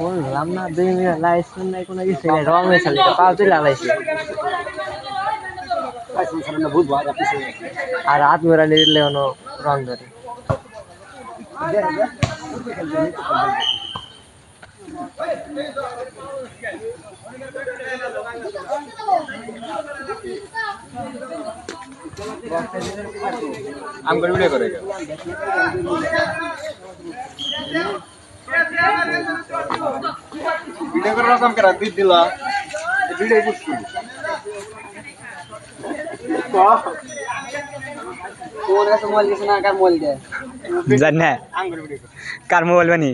বললাম না 2 minute licence নাই কোনো কিছু নাই রং হয়ে চলে পাও তুই লাগাইছি আর হাত মেরা নিলে কোনো রং ধরে आम कर वीडियो करेगा वीडियो कर रहा काम करा बीत दिला वीडियो कुछ कोण का मोबाइल किसना का मोबाइल दे জানে आम कर वीडियो কার মোবাইল বানি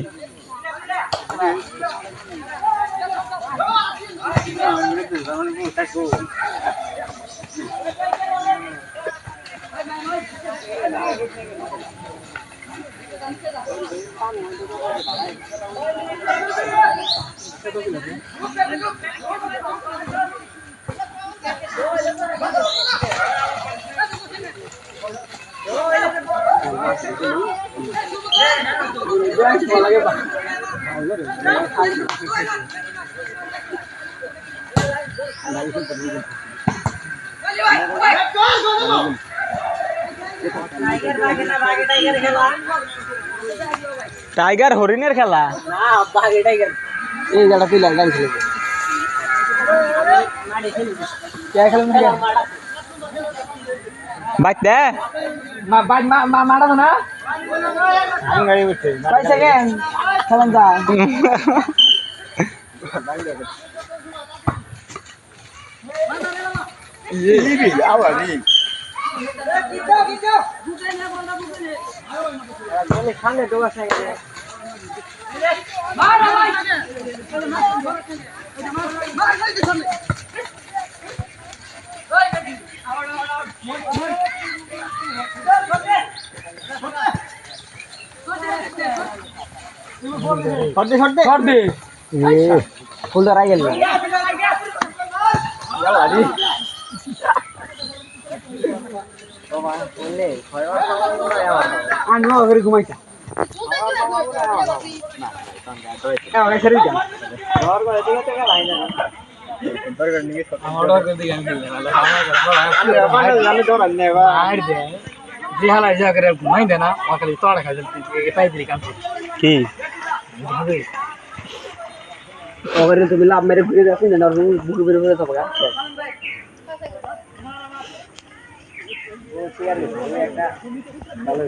টাইগার হরিণের খেলা না বাঘে টাইগার এই গাড়া তুই লাগা ছিল क्या খেলেন বাইতে মারা তো না आम गाड़ी उठे 5 সেকেন্ড খেলেন যা ये भी आवाज नहीं বলে খানে তো আছে শট দে ফুল ধরাই গেল আনবো করে ঘুমাইছা ঘুমাই দে না তোড়া খাই কি ওখানে তুমি লাভ মেরে ঘুরে যাচ্ছি না বুকে বের করে থাকো একটা ভালো